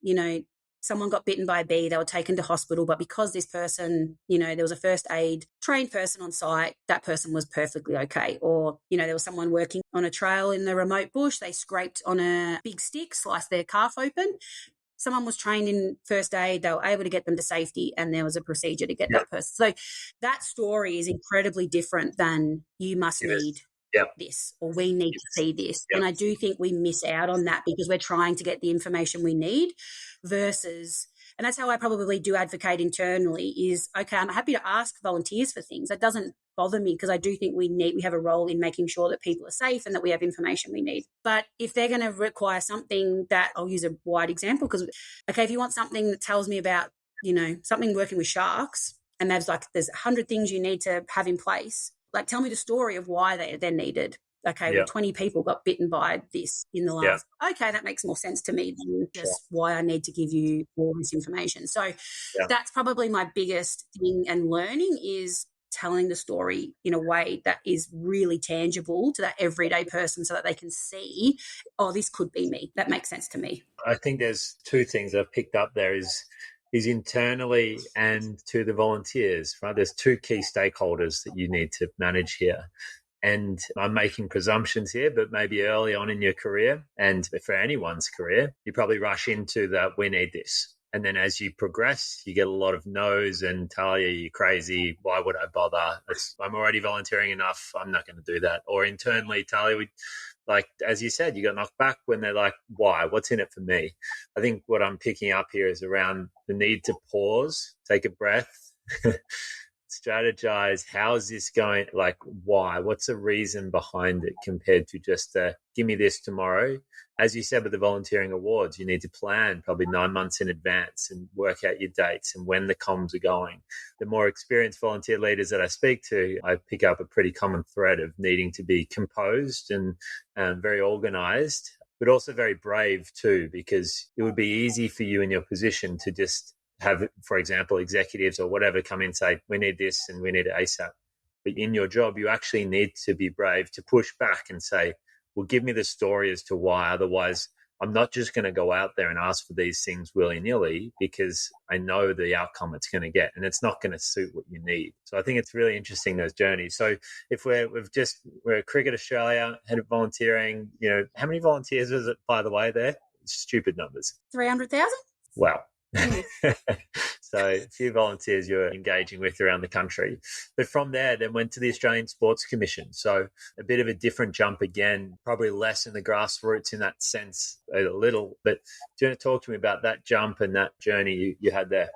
someone got bitten by a bee, they were taken to hospital, but because this person, there was a first aid trained person on site, that person was perfectly okay. Or, there was someone working on a trail in the remote bush, they scraped on a big stick, sliced their calf open. Someone was trained in first aid, they were able to get them to safety, and there was a procedure to get that person. So that story is incredibly different than you must need this, or we need to see this. And I do think we miss out on that because we're trying to get the information we need versus, and that's how I probably do advocate internally is, okay, I'm happy to ask volunteers for things. That doesn't bother me because I do think we have a role in making sure that people are safe and that we have information we need. But if they're going to require something that, I'll use a wide example because, okay, if you want something that tells me about, something working with sharks and there's 100 things you need to have in place, like tell me the story of why they're needed. okay, Yeah. well, 20 people got bitten by this in the Yeah. last, okay, that makes more sense to me than just why I need to give you all this information. So Yeah. that's probably my biggest thing and learning is telling the story in a way that is really tangible to that everyday person so that they can see, oh, this could be me. That makes sense to me. I think there's two things I've picked up there is internally and to the volunteers, right? There's two key stakeholders that you need to manage here. And I'm making presumptions here, but maybe early on in your career and for anyone's career, you probably rush into that, we need this. And then as you progress, you get a lot of no's and Talia, you're crazy. Why would I bother? I'm already volunteering enough. I'm not going to do that. Or internally, Talia, like, as you said, you got knocked back when they're like, why? What's in it for me? I think what I'm picking up here is around the need to pause, take a breath, strategize. How is this going? Like, why? What's the reason behind it compared to just give me this tomorrow? As you said with the volunteering awards, you need to plan probably 9 months in advance and work out your dates and when the comms are going. The more experienced volunteer leaders that I speak to, I pick up a pretty common thread of needing to be composed and very organized, but also very brave too, because it would be easy for you in your position to just have, for example, executives or whatever come in and say, we need this and we need it ASAP. But in your job, you actually need to be brave to push back and say, well, give me the story as to why. Otherwise, I'm not just going to go out there and ask for these things willy-nilly because I know the outcome it's going to get and it's not going to suit what you need. So I think it's really interesting, those journeys. So if we're Cricket Australia, head of volunteering, how many volunteers was it, by the way, there? Stupid numbers. 300,000? Wow. So a few volunteers you're engaging with around the country. But from there, then went to the Australian Sports Commission. So a bit of a different jump again, probably less in the grassroots in that sense, a little. But do you want to talk to me about that jump and that journey you had there?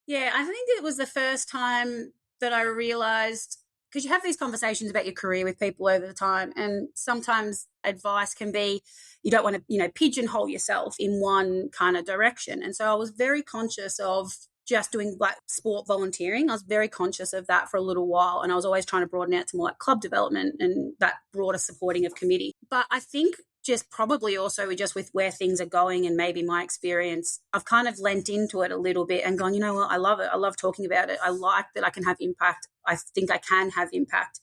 Yeah, I think it was the first time that I realised, because you have these conversations about your career with people over the time, and sometimes advice can be you don't want to, pigeonhole yourself in one kind of direction. And so I was very conscious of just doing like sport volunteering. I was very conscious of that for a little while, and I was always trying to broaden out to more like club development and that broader supporting of committee. But I think just probably also just with where things are going and maybe my experience, I've kind of lent into it a little bit and gone, you know what, I love it. I love talking about it. I like that I can have impact. I think I can have impact.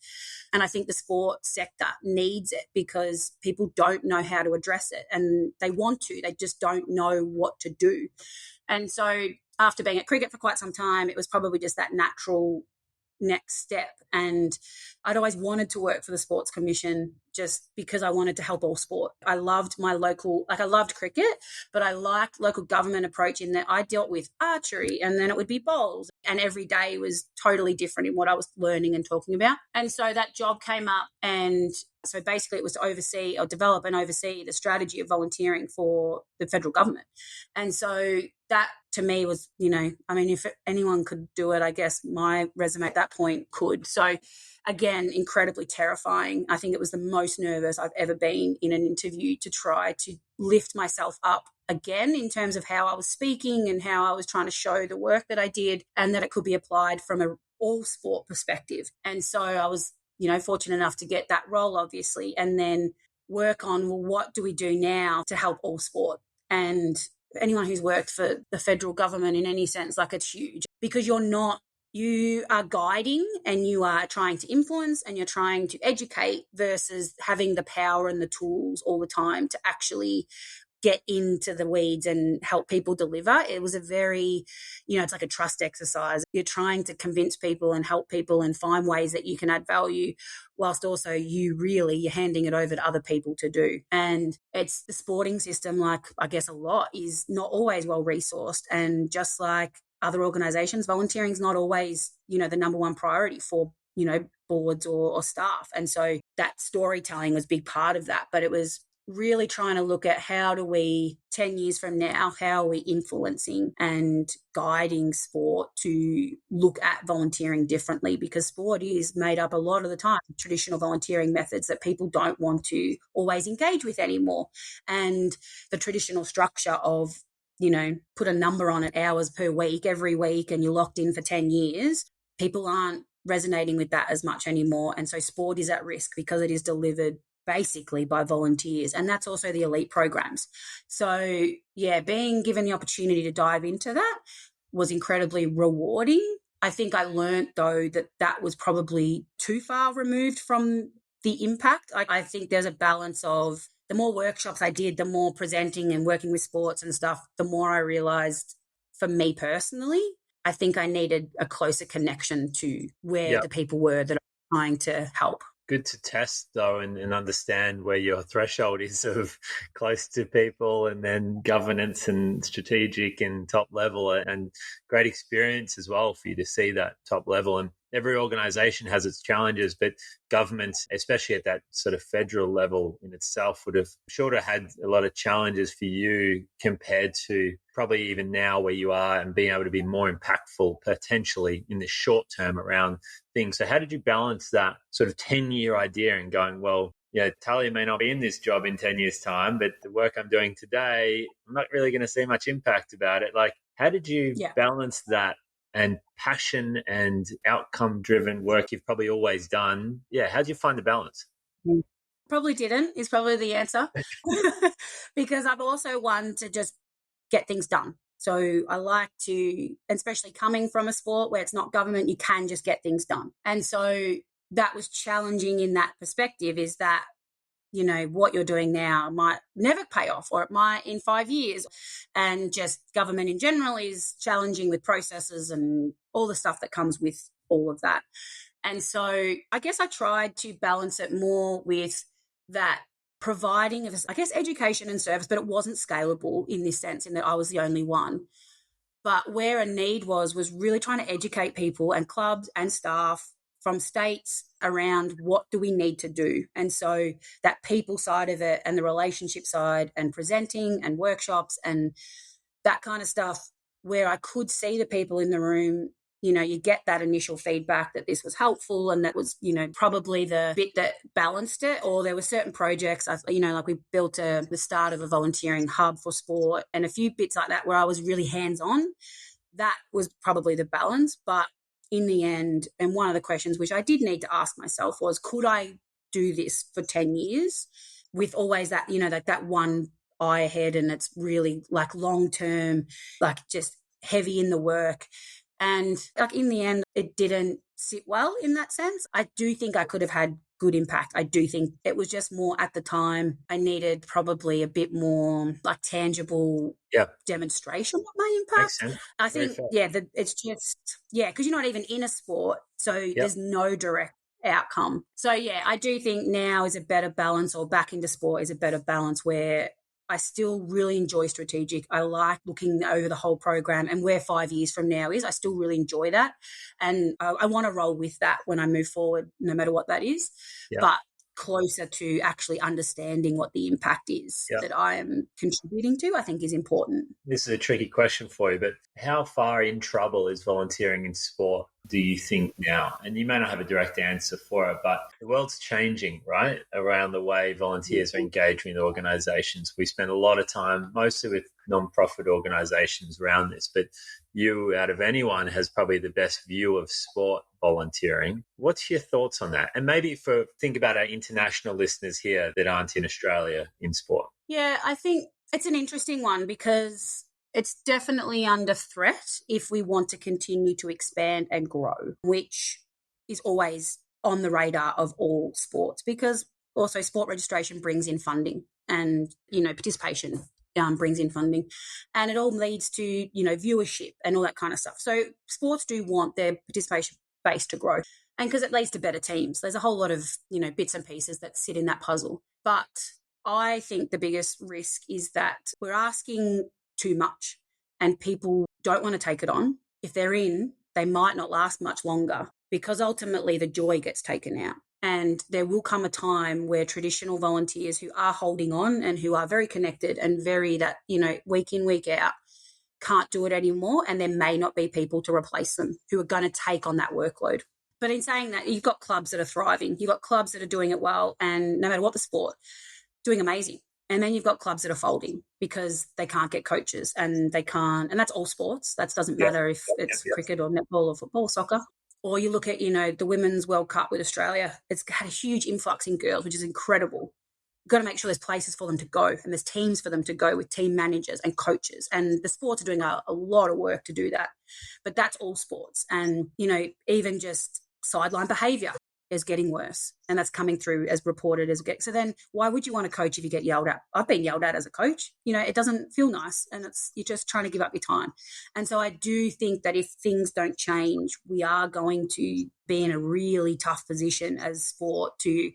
And I think the sport sector needs it because people don't know how to address it and they want to, they just don't know what to do. And so after being at cricket for quite some time, it was probably just that natural next step. And I'd always wanted to work for the Sports Commission just because I wanted to help all sport. I loved my local, I loved cricket, but I liked local government approach in that I dealt with archery and then it would be bowls. And every day was totally different in what I was learning and talking about. And so that job came up, and so basically it was to oversee or develop and oversee the strategy of volunteering for the federal government. And so that to me was, if anyone could do it, I guess my resume at that point could. So again, incredibly terrifying. I think it was the most nervous I've ever been in an interview to try to lift myself up again in terms of how I was speaking and how I was trying to show the work that I did and that it could be applied from an all sport perspective. And so I was, fortunate enough to get that role, obviously, and then work on, well, what do we do now to help all sport? And anyone who's worked for the federal government in any sense, like, it's huge because you are guiding and you are trying to influence and you're trying to educate versus having the power and the tools all the time to actually get into the weeds and help people deliver. It was a very, it's like a trust exercise. You're trying to convince people and help people and find ways that you can add value whilst also you're handing it over to other people to do. And it's the sporting system, like I guess a lot, is not always well resourced. And just like other organisations, volunteering is not always, the number one priority for, boards or staff. And so that storytelling was a big part of that. But it was really trying to look at how do we, 10 years from now, how are we influencing and guiding sport to look at volunteering differently, because sport is made up a lot of the time of traditional volunteering methods that people don't want to always engage with anymore. And the traditional structure of, put a number on it, hours per week, every week, and you're locked in for 10 years, people aren't resonating with that as much anymore. And so sport is at risk because it is delivered basically by volunteers, and that's also the elite programs. So, yeah, being given the opportunity to dive into that was incredibly rewarding. I think I learned, though, that was probably too far removed from the impact. I think there's a balance of the more workshops I did, the more presenting and working with sports and stuff, the more I realized for me personally, I think I needed a closer connection to where the people were that I'm trying to help. Good to test though, and understand where your threshold is of close to people, and then governance and strategic and top level, and great experience as well for you to see that top level. And every organization has its challenges, but governments, especially at that sort of federal level in itself, would have sure to had a lot of challenges for you compared to probably even now where you are, and being able to be more impactful potentially in the short term around things. So how did you balance that sort of 10-year idea and going, well, yeah, Talia may not be in this job in 10 years' time, but the work I'm doing today, I'm not really going to see much impact about it. Like, how did you balance that and passion and outcome-driven work you've probably always done? Yeah, how did you find the balance? Probably didn't is probably the answer because I'm also one to just get things done. So I like to, especially coming from a sport where it's not government, you can just get things done. And so that was challenging in that perspective, is that, you know, what you're doing now might never pay off, or it might in 5 years. And just government in general is challenging with processes and all the stuff that comes with all of that. And so I guess I tried to balance it more with that providing, I guess, education and service, but it wasn't scalable in this sense, in that I was the only one. But where a need was really trying to educate people and clubs and staff from states around what do we need to do. And so that people side of it and the relationship side and presenting and workshops and that kind of stuff, where I could see the people in the room, you know, you get that initial feedback that this was helpful, and that was, you know, probably the bit that balanced it. Or there were certain projects, you know, like we built the start of a volunteering hub for sport and a few bits like that where I was really hands-on. That was probably the balance. But in the end, and one of the questions which I did need to ask myself was, could I do this for 10 years with always that, you know, that one eye ahead, and it's really like long-term, like just heavy in the work. And like in the end, it didn't sit well in that sense. I do think I could have had good impact. I do think it was just more at the time, I needed probably a bit more like tangible demonstration of my impact. I think, it's just, because you're not even in a sport. So there's no direct outcome. So, I do think now is a better balance, or back into sport is a better balance, where I still really enjoy strategic. I like looking over the whole program and where 5 years from now is. I still really enjoy that. And I want to roll with that when I move forward, no matter what that is. But closer to actually understanding what the impact is that I am contributing to, I think is important. This is a tricky question for you, but how far in trouble is volunteering in sport, do you think, now? And you may not have a direct answer for it, but the world's changing, right, around the way volunteers are engaging with organisations. We spend a lot of time, mostly with non-profit organisations, around this, but you, out of anyone, has probably the best view of sport volunteering. What's your thoughts on that? And maybe think about our international listeners here that aren't in Australia in sport. Yeah, I think it's an interesting one, because it's definitely under threat if we want to continue to expand and grow, which is always on the radar of all sports, because also sport registration brings in funding, and, you know, participation brings in funding, and it all leads to, you know, viewership and all that kind of stuff. So sports do want their participation base to grow, and because it leads to better teams. There's a whole lot of, you know, bits and pieces that sit in that puzzle. But I think the biggest risk is that we're asking too much, and people don't want to take it on. If they're in, they might not last much longer, because ultimately the joy gets taken out. And there will come a time where traditional volunteers who are holding on and who are very connected and very that, you know, week in, week out, can't do it anymore. And there may not be people to replace them who are going to take on that workload. But in saying that, you've got clubs that are thriving. You've got clubs that are doing it well, and no matter what the sport, doing amazing. And then you've got clubs that are folding because they can't get coaches, and they can't, and that's all sports. That doesn't matter if it's cricket or netball or football, soccer. Or you look at, the Women's World Cup with Australia. It's had a huge influx in girls, which is incredible. You've got to make sure there's places for them to go and there's teams for them to go with team managers and coaches. And the sports are doing a lot of work to do that. But that's all sports. And, even just sideline behaviour is getting worse. And that's coming through as reported as so then why would you want to coach if you get yelled at? I've been yelled at as a coach. It doesn't feel nice, and you're just trying to give up your time. And so I do think that if things don't change, we are going to be in a really tough position as sport to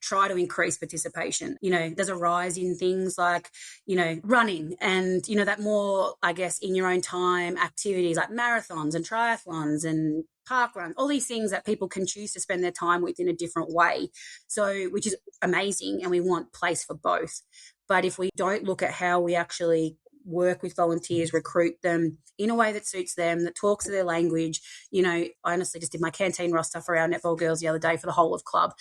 try to increase participation. There's a rise in things like, running and, that more, I guess, in your own time activities like marathons and triathlons and park run, all these things that people can choose to spend their time with in a different way. So, which is amazing, and we want place for both. But if we don't look at how we actually work with volunteers, recruit them in a way that suits them, that talks to their language. I honestly just did my canteen roster for our netball girls the other day for the whole of club.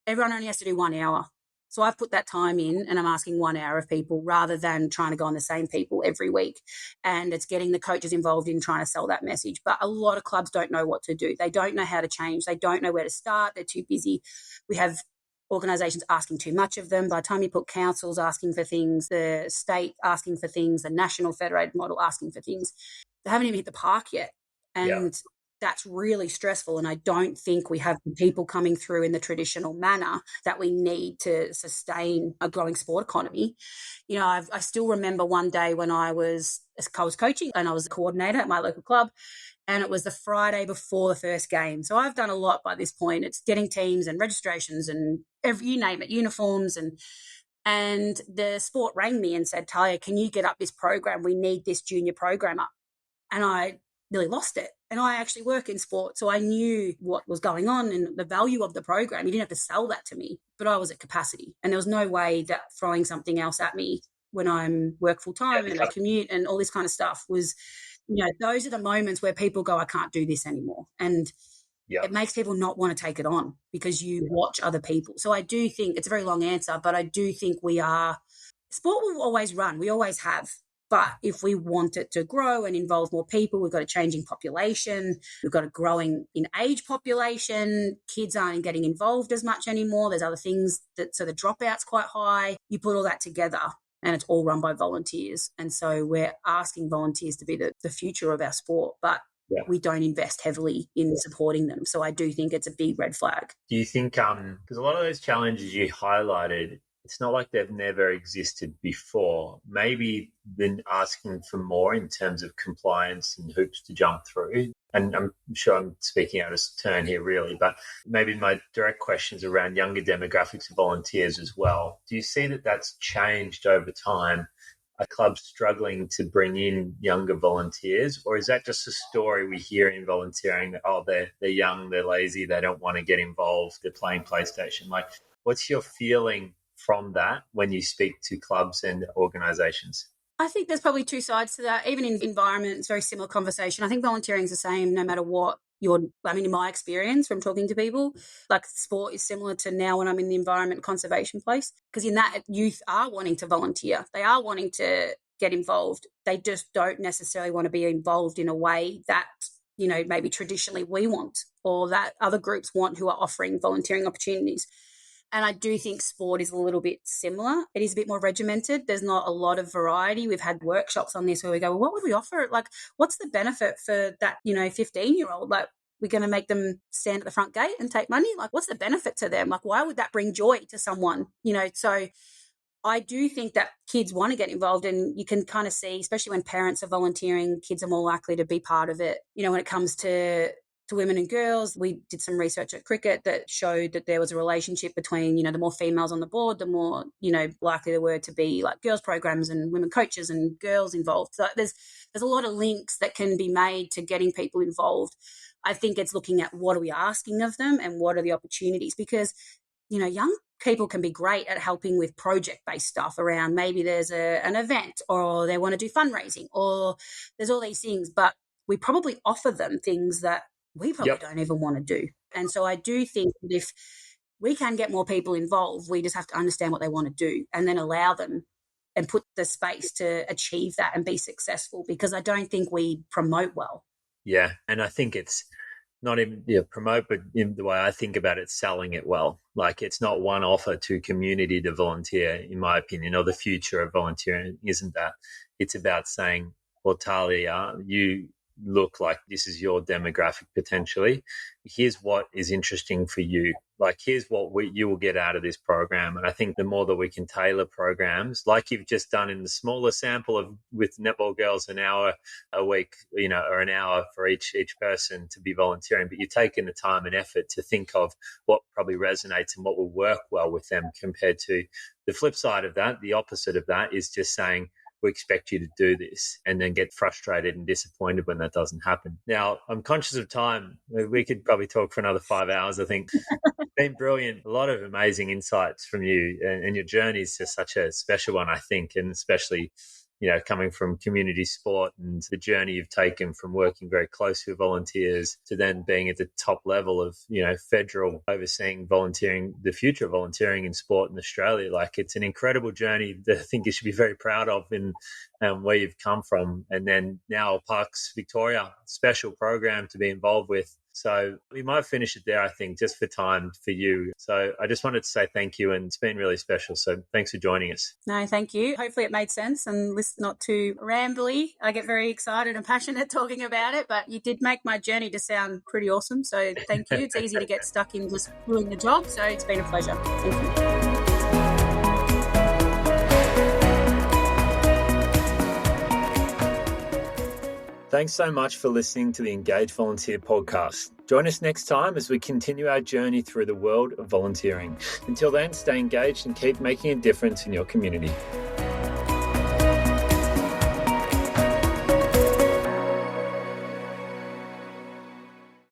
Everyone only has to do 1 hour. So I've put that time in, and I'm asking 1 hour of people rather than trying to go on the same people every week. And it's getting the coaches involved in trying to sell that message. But a lot of clubs don't know what to do. They don't know how to change. They don't know where to start. They're too busy. We have organisations asking too much of them. By the time you put councils asking for things, the state asking for things, the national federated model asking for things, they haven't even hit the park yet. And that's really stressful. And I don't think we have the people coming through in the traditional manner that we need to sustain a growing sport economy. I still remember one day when I was coaching and I was a coordinator at my local club, and it was the Friday before the first game. So I've done a lot by this point. It's getting teams and registrations and you name it, uniforms. And the sport rang me and said, Talia, can you get up this program? We need this junior program up. And I nearly lost it. And I actually work in sport, so I knew what was going on and the value of the program. You didn't have to sell that to me, but I was at capacity. And there was no way that throwing something else at me when I'm work full time and I commute and all this kind of stuff was, those are the moments where people go, I can't do this anymore. And it makes people not want to take it on because you watch other people. So I do think it's a very long answer, but I do think sport will always run. We always have. But if we want it to grow and involve more people, we've got a changing population. We've got a growing in age population. Kids aren't getting involved as much anymore. There's other things so the dropout's quite high. You put all that together and it's all run by volunteers. And so we're asking volunteers to be the future of our sport, but we don't invest heavily in supporting them. So I do think it's a big red flag. Do you think, because a lot of those challenges you highlighted, it's not like they've never existed before. Maybe been asking for more in terms of compliance and hoops to jump through. And I'm sure I'm speaking out of turn here really, but maybe my direct questions around younger demographics of volunteers as well. Do you see that that's changed over time? Are clubs struggling to bring in younger volunteers, or is that just a story we hear in volunteering that, they're young, they're lazy, they don't want to get involved, they're playing PlayStation? Like, what's your feeling from that when you speak to clubs and organisations? I think there's probably two sides to that. Even in environment, it's a very similar conversation. I think volunteering is the same no matter what in my experience from talking to people, like sport is similar to now when I'm in the environment conservation place, because in that youth are wanting to volunteer. They are wanting to get involved. They just don't necessarily want to be involved in a way that, maybe traditionally we want or that other groups want who are offering volunteering opportunities. And I do think sport is a little bit similar. It is a bit more regimented. There's not a lot of variety. We've had workshops on this where we go, well, what would we offer? Like, what's the benefit for that, 15-year-old? Like, we're going to make them stand at the front gate and take money? Like, what's the benefit to them? Like, why would that bring joy to someone? So I do think that kids want to get involved, and you can kind of see, especially when parents are volunteering, kids are more likely to be part of it. When it comes to women and girls, we did some research at cricket that showed that there was a relationship between, the more females on the board, the more, likely there were to be like girls programs and women coaches and girls involved. So there's a lot of links that can be made to getting people involved. I think it's looking at what are we asking of them and what are the opportunities, because, young people can be great at helping with project-based stuff around maybe there's an event or they want to do fundraising or there's all these things, but we probably offer them things that we probably don't even want to do. And so I do think that if we can get more people involved, we just have to understand what they want to do and then allow them and put the space to achieve that and be successful, because I don't think we promote well. Yeah, and I think it's not even promote, but in the way I think about it, selling it well. Like, it's not one offer to community to volunteer, in my opinion, or the future of volunteering isn't that. It's about saying, well, Talia, you look like this is your demographic potentially. Here's what is interesting for you. Like, here's what you will get out of this program. And I think the more that we can tailor programs, like you've just done in the smaller sample of with netball girls, an hour a week, or an hour for each person to be volunteering, but you've taken the time and effort to think of what probably resonates and what will work well with them, compared to the flip side of that. The opposite of that is just saying, we expect you to do this, and then get frustrated and disappointed when that doesn't happen. Now, I'm conscious of time. We could probably talk for another 5 hours, I think. It's been brilliant. A lot of amazing insights from you, and your journey is just such a special one, I think, and especially coming from community sport and the journey you've taken from working very closely with volunteers to then being at the top level of, federal overseeing volunteering, the future of volunteering in sport in Australia. Like, it's an incredible journey that I think you should be very proud of in where you've come from. And then now Parks Victoria, special program to be involved with. So we might finish it there, I think, just for time for you. So I just wanted to say thank you, and it's been really special. So thanks for joining us. No, thank you. Hopefully it made sense and not too rambly. I get very excited and passionate talking about it, but you did make my journey to sound pretty awesome. So thank you. It's easy to get stuck in just doing the job. So it's been a pleasure. Thank you. Thanks so much for listening to the Engage Volunteer podcast. Join us next time as we continue our journey through the world of volunteering. Until then, stay engaged and keep making a difference in your community.